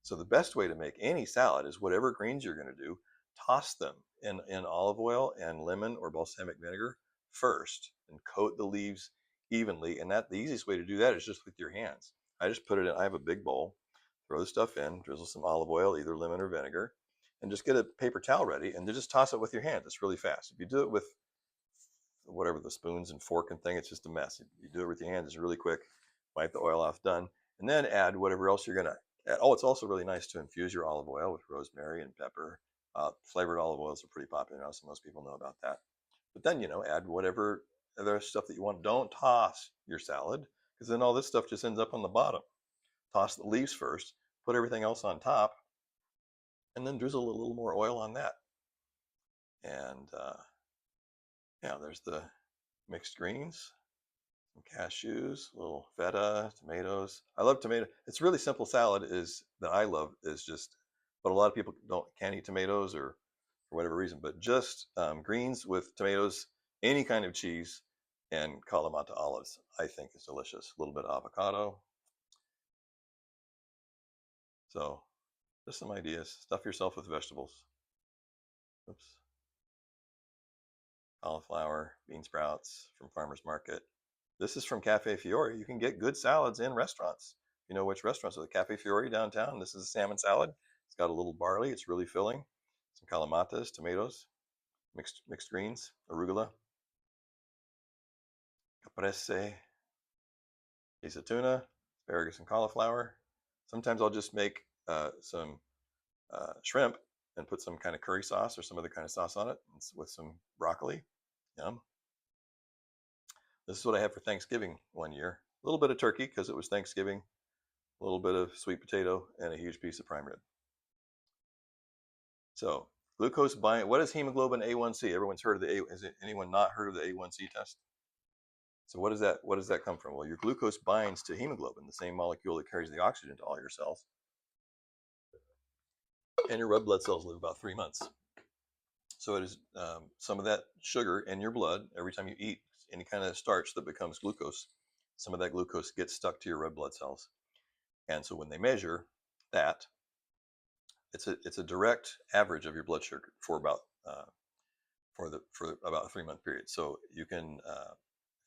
So the best way to make any salad is whatever greens you're going to do, toss them in olive oil and lemon or balsamic vinegar first, and coat the leaves evenly. And the easiest way to do that is just with your hands. I just put it in. I have a big bowl. Throw the stuff in, drizzle some olive oil, either lemon or vinegar, and just get a paper towel ready and just toss it with your hands. It's really fast. If you do it with whatever the spoons and fork and thing, it's just a mess. If you do it with your hands, it's really quick. Wipe the oil off, done. And then add whatever else you're going to add. Oh, it's also really nice to infuse your olive oil with rosemary and pepper. Flavored olive oils are pretty popular now, so most people know about that. But then, add whatever other stuff that you want. Don't toss your salad, because then all this stuff just ends up on the bottom. Toss the leaves first, put everything else on top, and then drizzle a little more oil on that. And there's the mixed greens, some cashews, a little feta, tomatoes. I love tomato. It's really simple salad that I love is just, but a lot of people can't eat tomatoes or for whatever reason, but just greens with tomatoes, any kind of cheese, and Kalamata olives, I think is delicious. A little bit of avocado. So just some ideas. Stuff yourself with vegetables. Oops. Cauliflower, bean sprouts from farmer's market. This is from Cafe Fiore. You can get good salads in restaurants. You know which restaurants? So the Cafe Fiore downtown. This is a salmon salad. It's got a little barley. It's really filling. Some calamatas, tomatoes, mixed greens, arugula, caprese, piece of tuna, asparagus and cauliflower. Sometimes I'll just make some shrimp and put some kind of curry sauce or some other kind of sauce on it with some broccoli. Yum. This is what I had for Thanksgiving one year. A little bit of turkey because it was Thanksgiving, a little bit of sweet potato, and a huge piece of prime rib. So glucose bind. What is hemoglobin A1C? Everyone's heard of has anyone not heard of the A1C test? So what does that come from? Well, your glucose binds to hemoglobin, the same molecule that carries the oxygen to all your cells. And your red blood cells live about 3 months. So it is some of that sugar in your blood. Every time you eat any kind of starch that becomes glucose, some of that glucose gets stuck to your red blood cells. And so when they measure that, it's a direct average of your blood sugar for about for about a 3-month period. So you can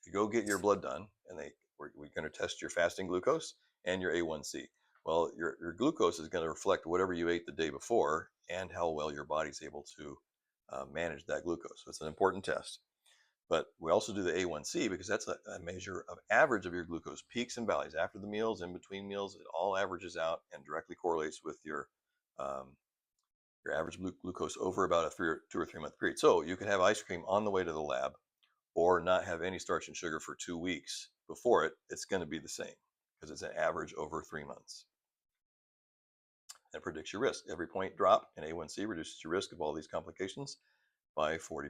if you go get your blood done, and we're going to test your fasting glucose and your A1C. Well, your glucose is going to reflect whatever you ate the day before and how well your body's able to manage that glucose. So it's an important test. But we also do the A1C because that's a measure of average of your glucose, peaks and valleys after the meals, in between meals. It all averages out and directly correlates with um, your average glucose over about a 2 or 3 month period. So you could have ice cream on the way to the lab or not have any starch and sugar for 2 weeks before it. It's going to be the same because it's an average over 3 months. That predicts your risk. Every point drop in A1C reduces your risk of all these complications by 40%.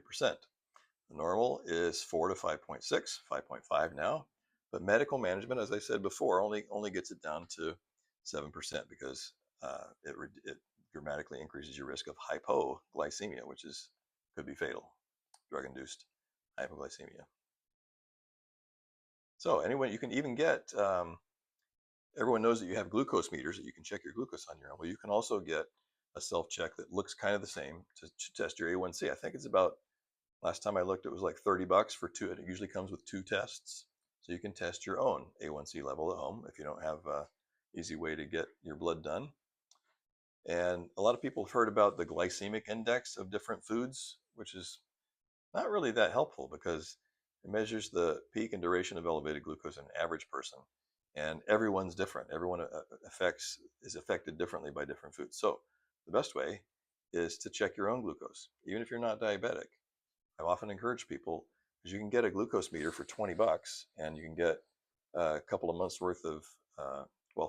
The normal is 4 to 5.6, 5.5 now. But medical management, as I said before, only gets it down to 7% because it dramatically increases your risk of hypoglycemia, which could be fatal, drug-induced hypoglycemia. So anyway, you can even get, everyone knows that you have glucose meters that you can check your glucose on your own. Well, you can also get a self-check that looks kind of the same to test your A1C. I think it's about, last time I looked, it was like $30 for 2. It usually comes with 2 tests. So you can test your own A1C level at home if you don't have an easy way to get your blood done. And a lot of people have heard about the glycemic index of different foods, which is not really that helpful because it measures the peak and duration of elevated glucose in an average person. And everyone's different. Everyone is affected differently by different foods. So the best way is to check your own glucose, even if you're not diabetic. I've often encouraged people, because you can get a glucose meter for $20 and you can get a couple of months worth of,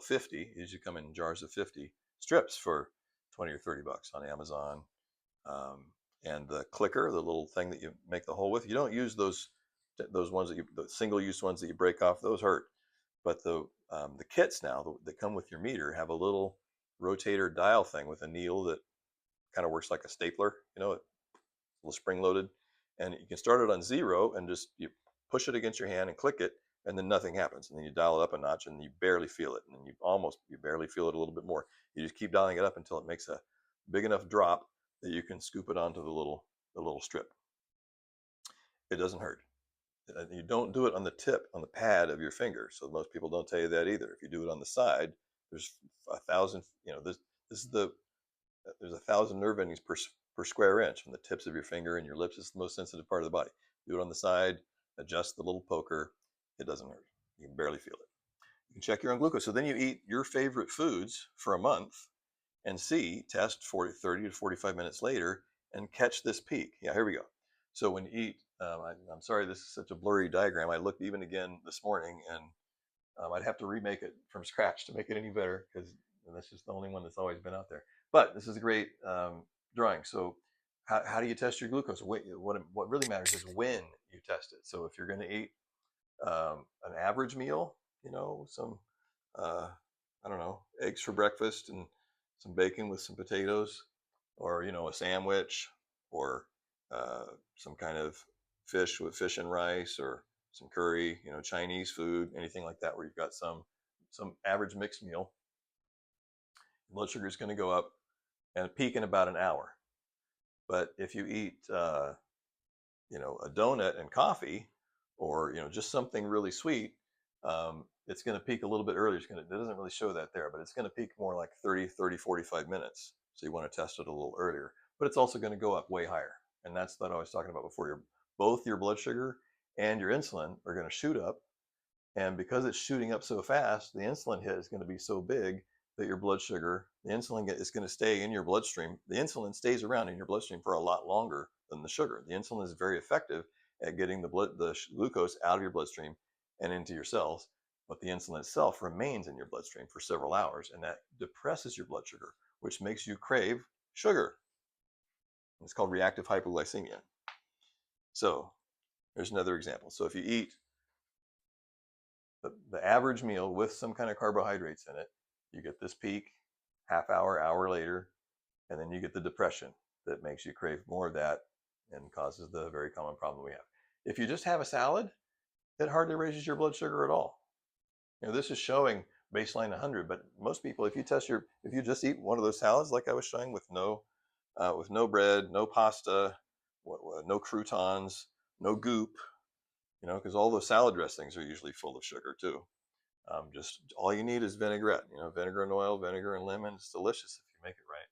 50, usually come in jars of 50 strips for 20 or $30 on Amazon. And the clicker, the little thing that you make the hole with, you don't use those ones the single-use ones that you break off. Those hurt. But the kits now that come with your meter have a little rotator dial thing with a needle that kind of works like a stapler, a little spring-loaded, and you can start it on 0 and just you push it against your hand and click it, and then nothing happens. And then you dial it up a notch, and you barely feel it, and then you barely feel it a little bit more. You just keep dialing it up until it makes a big enough drop that you can scoop it onto the little strip. It doesn't hurt. You don't do it on the tip, on the pad of your finger. So most people don't tell you that either. If you do it on the side, there's 1,000. This is there's 1,000 nerve endings per square inch from the tips of your finger and your lips. Is the most sensitive part of the body. Do it on the side. Adjust the little poker. It doesn't hurt. You can barely feel it. You can check your own glucose. So then you eat your favorite foods for a month and test 30 to 45 minutes later and catch this peak. Yeah, here we go. So when you eat, I'm sorry, this is such a blurry diagram. I looked even again this morning, and I'd have to remake it from scratch to make it any better because that's just the only one that's always been out there. But this is a great drawing. So how do you test your glucose? What really matters is when you test it. So if you're going to eat an average meal, some I don't know, eggs for breakfast and some bacon with some potatoes, or a sandwich, or some kind of fish with fish and rice, or some curry, Chinese food, anything like that, where you've got some average mixed meal. Blood sugar is going to go up and peak in about an hour. But if you eat, a donut and coffee, or just something really sweet, it's going to peak a little bit earlier. It doesn't really show that there, but it's going to peak more like 45 minutes. So you want to test it a little earlier, but it's also going to go up way higher. And that's what I was talking about before. Both your blood sugar and your insulin are going to shoot up. And because it's shooting up so fast, the insulin hit is going to be so big that your blood sugar, the insulin is going to stay in your bloodstream. The insulin stays around in your bloodstream for a lot longer than the sugar. The insulin is very effective at getting the glucose out of your bloodstream and into your cells, but the insulin itself remains in your bloodstream for several hours, and that depresses your blood sugar, which makes you crave sugar. It's called reactive hypoglycemia. So there's another example. So if you eat the average meal with some kind of carbohydrates in it, you get this peak half hour later, and then you get the depression that makes you crave more of that and causes the very common problem we have. If you just have a salad, it hardly raises your blood sugar at all. This is showing baseline 100. But most people, if you just eat one of those salads like I was showing with no bread, no pasta, no croutons, no goop, because all those salad dressings are usually full of sugar too. Just all you need is vinaigrette, vinegar and oil, vinegar and lemon. It's delicious if you make it right.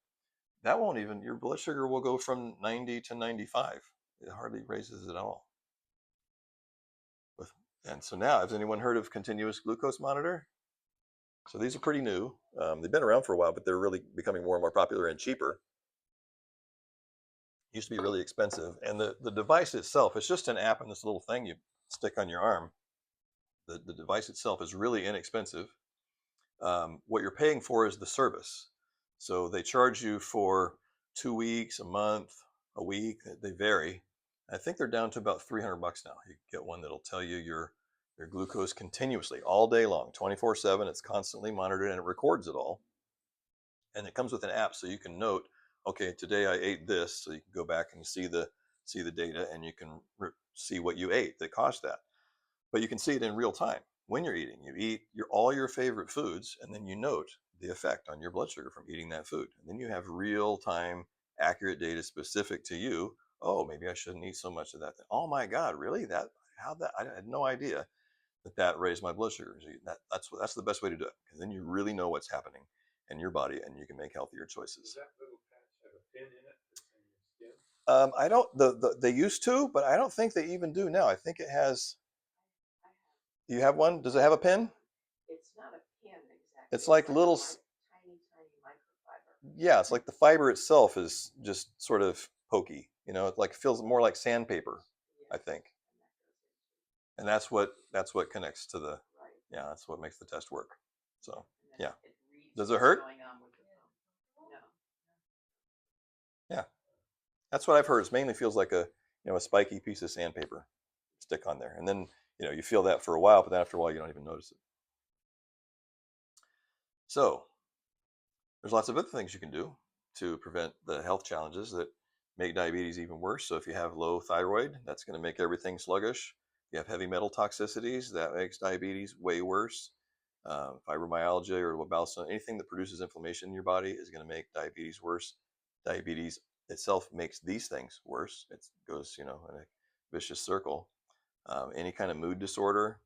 That won't even, your blood sugar will go from 90 to 95. It hardly raises at all. And so now, has anyone heard of continuous glucose monitor? So these are pretty new. They've been around for a while, but they're really becoming more and more popular and cheaper. Used to be really expensive. And the device itself, it's just an app and this little thing you stick on your arm. The device itself is really inexpensive. What you're paying for is the service. So they charge you for 2 weeks, a month, a week. They vary. I think they're down to about $300 now. You get one that'll tell you your glucose continuously all day long, 24/7. It's constantly monitored and it records it all. And it comes with an app, so you can note, okay, today I ate this, so you can go back and see the data, and you can see what you ate that caused that. But you can see it in real time when you're eating. You eat all your favorite foods, and then you note the effect on your blood sugar from eating that food. And then you have real time, accurate data specific to you. Oh, maybe I shouldn't eat so much of that. Oh my God, really? I had no idea that raised my blood sugar. That's the best way to do it, because then you really know what's happening in your body, and you can make healthier choices. Does that little patch have a pin in it that's in your skin? I don't. They used to, but I don't think they even do now. I think it has. Do you have one? Does it have a pin? It's not a pin exactly. It's like little. Tiny microfiber. Yeah, it's like the fiber itself is just sort of pokey. It feels more like sandpaper, I think. And that's what connects to the. Right. Yeah, that's what makes the test work. So Yeah. Does it hurt? No. Yeah, that's what I've heard. It mainly feels like a spiky piece of sandpaper stick on there, and then you feel that for a while, but then after a while you don't even notice it. So there's lots of other things you can do to prevent the health challenges that make diabetes even worse. So if you have low thyroid, that's going to make everything sluggish. If you have heavy metal toxicities, that makes diabetes way worse. Fibromyalgia or bowel syndrome, anything that produces inflammation in your body is going to make diabetes worse. Diabetes itself makes these things worse. It goes, in a vicious circle. Any kind of mood disorder,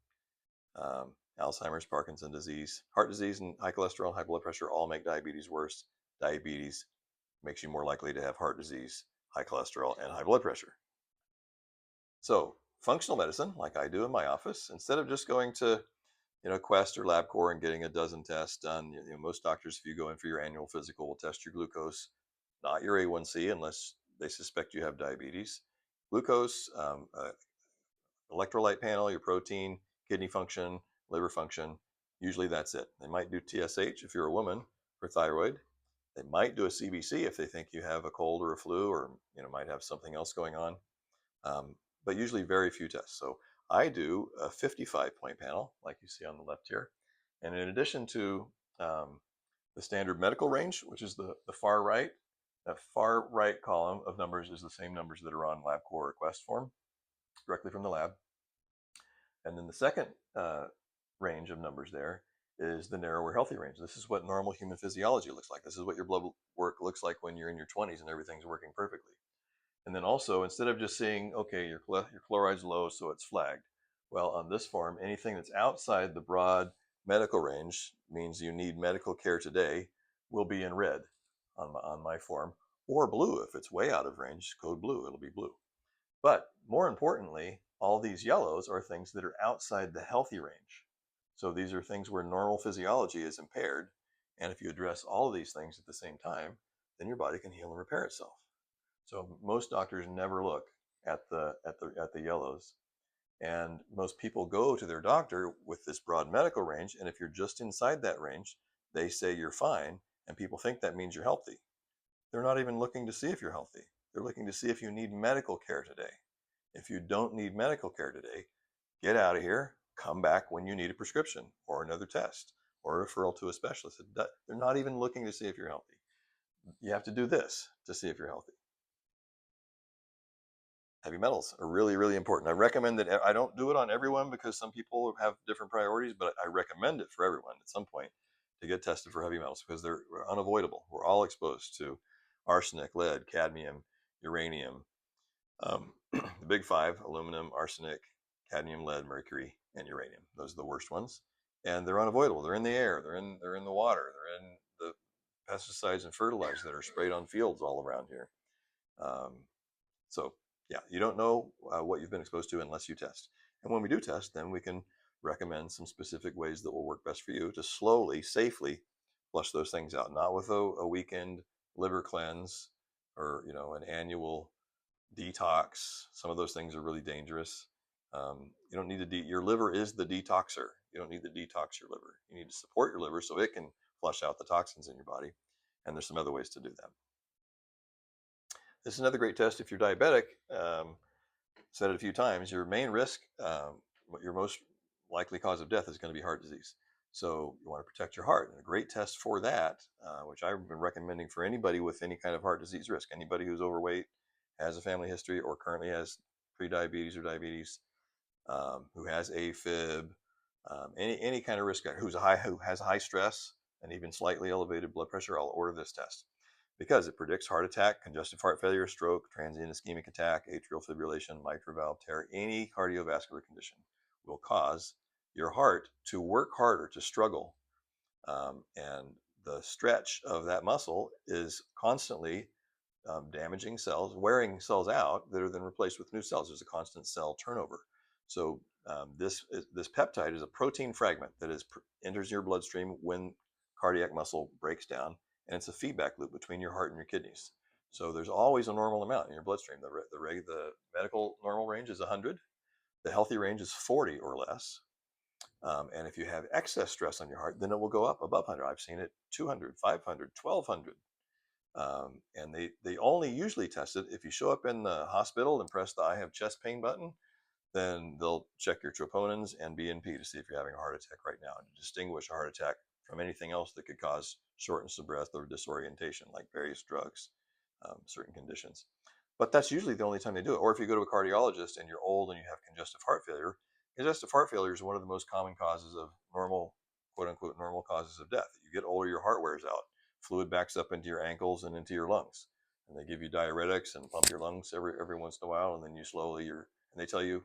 Alzheimer's, Parkinson's disease, heart disease, and high cholesterol and high blood pressure all make diabetes worse. Diabetes makes you more likely to have heart disease, high cholesterol, and high blood pressure. So functional medicine, like I do in my office, instead of just going to Quest or LabCorp and getting a dozen tests done, most doctors, if you go in for your annual physical, will test your glucose, not your A1C, unless they suspect you have diabetes. Glucose, electrolyte panel, your protein, kidney function, liver function. Usually that's it. They might do TSH if you're a woman for thyroid. They might do a CBC if they think you have a cold or a flu, or might have something else going on. But usually very few tests. So I do a 55-point panel, like you see on the left here. And in addition to the standard medical range, which is the far right, that far right column of numbers is the same numbers that are on LabCorp or Quest form, directly from the lab. And then the second range of numbers there is the narrower healthy range. This is what normal human physiology looks like. This is what your blood work looks like when you're in your 20s and everything's working perfectly. And then also, instead of just saying, okay, your chloride's low, so it's flagged. Well, on this form, anything that's outside the broad medical range means you need medical care today will be in red on my form, or blue if it's way out of range, code blue, it'll be blue. But more importantly, all these yellows are things that are outside the healthy range. So these are things where normal physiology is impaired. And if you address all of these things at the same time, then your body can heal and repair itself. So most doctors never look at the yellows, and most people go to their doctor with this broad medical range. And if you're just inside that range, they say you're fine, and people think that means you're healthy. They're not even looking to see if you're healthy. They're looking to see if you need medical care today. If you don't need medical care today, get out of here. Come back when you need a prescription or another test or a referral to a specialist. They're not even looking to see if you're healthy. You have to do this to see if you're healthy. Heavy metals are really, really important. I recommend that. I don't do it on everyone because some people have different priorities, but I recommend it for everyone at some point to get tested for heavy metals because they're unavoidable. We're all exposed to arsenic, lead, cadmium, uranium, the big five: aluminum, arsenic, cadmium, lead, mercury, and uranium. Those are the worst ones, and they're unavoidable. They're in the air. They're in the water. They're in the pesticides and fertilizers that are sprayed on fields all around here. Um, so yeah, you don't know what you've been exposed to unless you test. And when we do test, then we can recommend some specific ways that will work best for you to slowly, safely flush those things out. Not with a weekend liver cleanse or an annual detox. Some of those things are really dangerous. You don't need to your liver is the detoxer. You don't need to detox your liver. You need to support your liver so it can flush out the toxins in your body. And there's some other ways to do that. This is another great test if you're diabetic. Said it a few times. Your main risk, your most likely cause of death is going to be heart disease. So you want to protect your heart. And a great test for that, which I've been recommending for anybody with any kind of heart disease risk, anybody who's overweight, has a family history, or currently has prediabetes or diabetes, who has AFib, any kind of risk factor, who has high stress and even slightly elevated blood pressure, I'll order this test because it predicts heart attack, congestive heart failure, stroke, transient ischemic attack, atrial fibrillation, mitral valve tear. Any cardiovascular condition will cause your heart to work harder, to struggle, and the stretch of that muscle is constantly damaging cells, wearing cells out that are then replaced with new cells. There's a constant cell turnover. So this peptide is a protein fragment that enters your bloodstream when cardiac muscle breaks down, and it's a feedback loop between your heart and your kidneys. So there's always a normal amount in your bloodstream. The medical normal range is 100. The healthy range is 40 or less. And if you have excess stress on your heart, then it will go up above 100. I've seen it 200, 500, 1200. And they only usually test it if you show up in the hospital and press the I have chest pain button, then they'll check your troponins and BNP to see if you're having a heart attack right now, and to distinguish a heart attack from anything else that could cause shortness of breath or disorientation, like various drugs, certain conditions. But that's usually the only time they do it. Or if you go to a cardiologist and you're old and you have congestive heart failure is one of the most common causes of normal, quote unquote, normal causes of death. You get older, your heart wears out. Fluid backs up into your ankles and into your lungs. And they give you diuretics and pump your lungs every once in a while. And then and they tell you,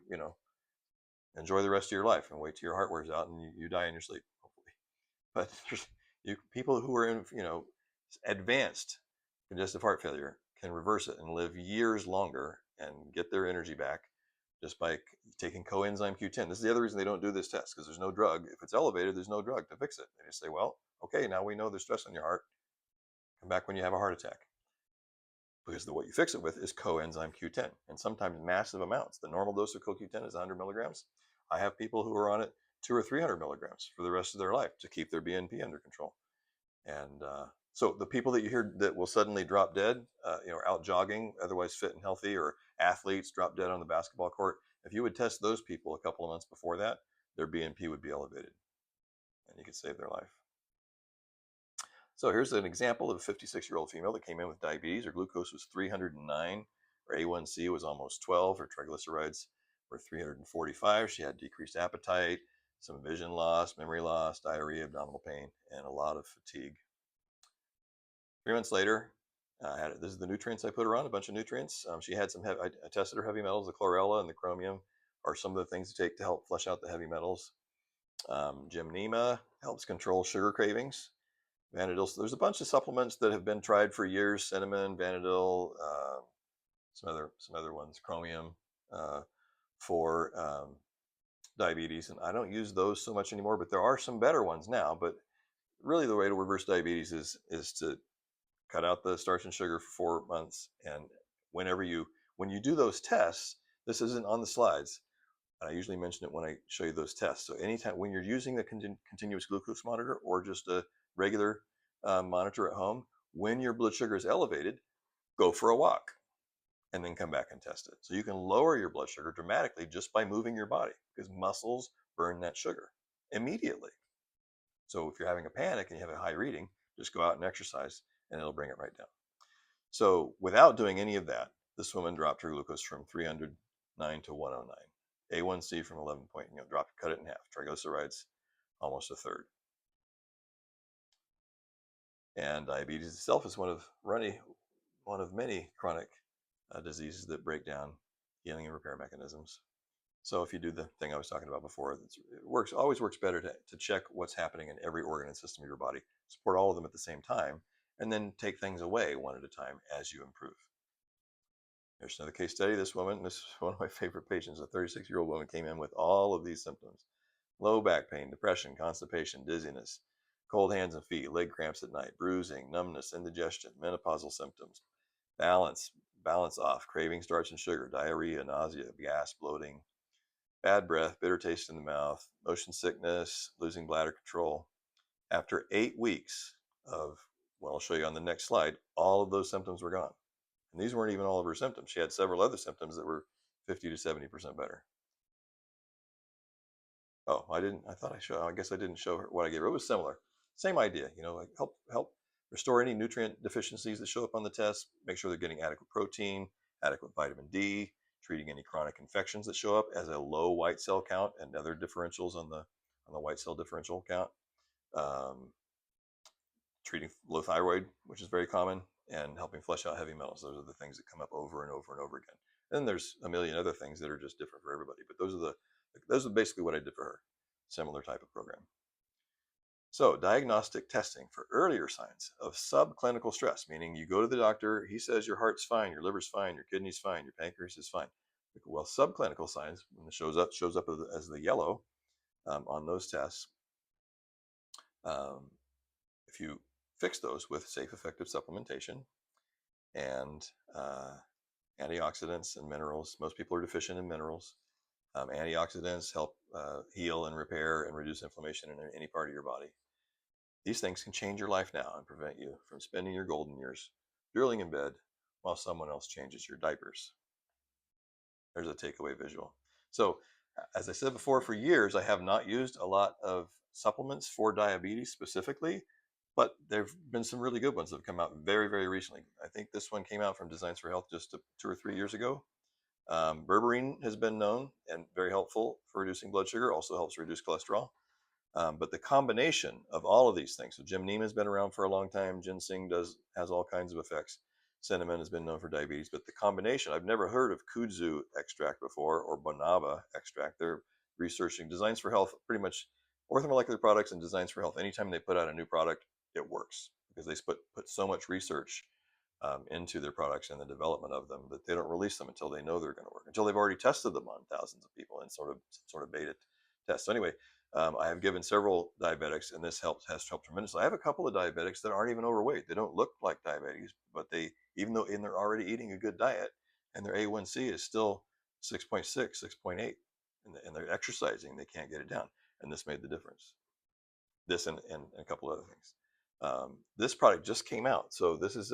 enjoy the rest of your life and wait till your heart wears out and you die in your sleep, hopefully. But people who are in, advanced congestive heart failure can reverse it and live years longer and get their energy back just by taking coenzyme Q10. This is the other reason they don't do this test, because there's no drug. If it's elevated, there's no drug to fix it. They just say, well, okay, now we know there's stress on your heart. Come back when you have a heart attack. Because what you fix it with is coenzyme Q10, and sometimes massive amounts. The normal dose of CoQ10 is 100 milligrams. I have people who are on it 200 or 300 milligrams for the rest of their life to keep their BNP under control. And so the people that you hear that will suddenly drop dead, out jogging, otherwise fit and healthy, or athletes drop dead on the basketball court, if you would test those people a couple of months before that, their BNP would be elevated, and you could save their life. So here's an example of a 56-year-old female that came in with diabetes. Her glucose was 309, her A1C was almost 12, her triglycerides were 345. She had decreased appetite, some vision loss, memory loss, diarrhea, abdominal pain, and a lot of fatigue. 3 months later, this is the nutrients I put her on, a bunch of nutrients. She had I tested her heavy metals. The chlorella and the chromium are some of the things to take to help flush out the heavy metals. Gymnema helps control sugar cravings. Vanadil. So there's a bunch of supplements that have been tried for years: cinnamon, Vanadil, some other ones, chromium, for diabetes. And I don't use those so much anymore, but there are some better ones now. But really, the way to reverse diabetes is to cut out the starch and sugar for 4 months. And when you do those tests, this isn't on the slides. I usually mention it when I show you those tests. So anytime when you're using the continuous glucose monitor or just a regular monitor at home, when your blood sugar is elevated, go for a walk and then come back and test it. So you can lower your blood sugar dramatically just by moving your body, because muscles burn that sugar immediately. So if you're having a panic and you have a high reading, just go out and exercise and it'll bring it right down. So without doing any of that, This woman dropped her glucose from 309 to 109. A1C from 11 point, dropped, cut it in half. Triglycerides, almost a third. And diabetes itself is one of many chronic diseases that break down healing and repair mechanisms. So if you do the thing I was talking about before, it always works better to check what's happening in every organ and system of your body, support all of them at the same time, and then take things away one at a time as you improve. Here's another case study. This is one of my favorite patients. A 36-year-old woman came in with all of these symptoms: low back pain, depression, constipation, dizziness, cold hands and feet, leg cramps at night, bruising, numbness, indigestion, menopausal symptoms, balance off, craving starch and sugar, diarrhea, nausea, gas, bloating, bad breath, bitter taste in the mouth, motion sickness, losing bladder control. After 8 weeks of, well, I'll show you on the next slide, all of those symptoms were gone. And these weren't even all of her symptoms. She had several other symptoms that were 50 to 70% better. Oh, I guess I didn't show her what I gave her. It was similar. Same idea, like help restore any nutrient deficiencies that show up on the test, make sure they're getting adequate protein, adequate vitamin D, treating any chronic infections that show up as a low white cell count and other differentials on the white cell differential count. Treating low thyroid, which is very common, and helping flush out heavy metals. Those are the things that come up over and over and over again. And then there's a million other things that are just different for everybody. But those are basically what I did for her. Similar type of program. So diagnostic testing for earlier signs of subclinical stress, meaning you go to the doctor, he says your heart's fine, your liver's fine, your kidney's fine, your pancreas is fine. Well, subclinical signs, when it shows up as the yellow on those tests. If you fix those with safe, effective supplementation and antioxidants and minerals, most people are deficient in minerals. Antioxidants help heal and repair and reduce inflammation in any part of your body. These things can change your life now and prevent you from spending your golden years drilling in bed while someone else changes your diapers. There's a takeaway visual. So, as I said before, for years, I have not used a lot of supplements for diabetes specifically, but there have been some really good ones that have come out very, very recently. I think this one came out from Designs for Health just 2 or 3 years ago. Berberine has been known and very helpful for reducing blood sugar, also helps reduce cholesterol. But the combination of all of these things, so gymnema has been around for a long time, ginseng has all kinds of effects. Cinnamon has been known for diabetes, but the combination, I've never heard of kudzu extract before or bonaba extract. They're researching Designs for Health, pretty much orthomolecular products and Designs for Health. Anytime they put out a new product, it works because they put so much research into their products and the development of them that they don't release them until they know they're going to work, until they've already tested them on thousands of people in sort of beta tests. So anyway, I have given several diabetics, and this has helped tremendously. I have a couple of diabetics that aren't even overweight. They don't look like diabetes, but even though they're already eating a good diet, and their A1C is still 6.6, 6.8, and they're exercising, they can't get it down. And this made the difference. This and a couple other things. This product just came out, so this is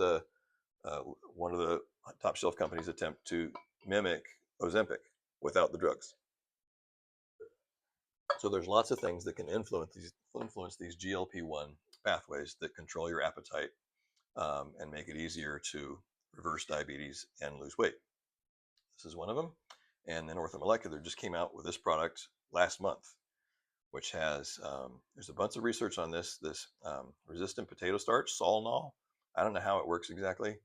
one of the top shelf companies' attempt to mimic Ozempic without the drugs. So there's lots of things that can influence these GLP-1 pathways that control your appetite and make it easier to reverse diabetes and lose weight. This is one of them. And then Orthomolecular just came out with this product last month, which has, there's a bunch of research on this resistant potato starch, Solnol. I don't know how it works exactly,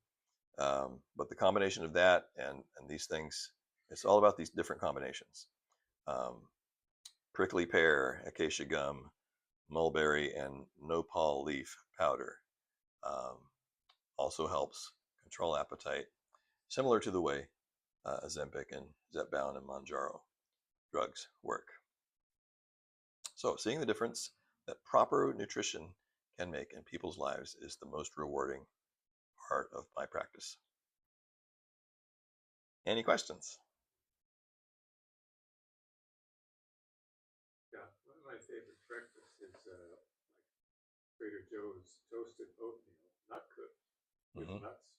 but the combination of that and these things, it's all about these different combinations. Prickly pear, acacia gum, mulberry, and nopal leaf powder also helps control appetite, similar to the way Ozempic and Zepbound and Mounjaro drugs work. So seeing the difference that proper nutrition can make in people's lives is the most rewarding part of my practice. Any questions? Yeah, one of my favorite breakfasts is like Trader Joe's toasted oatmeal, not cooked, with nuts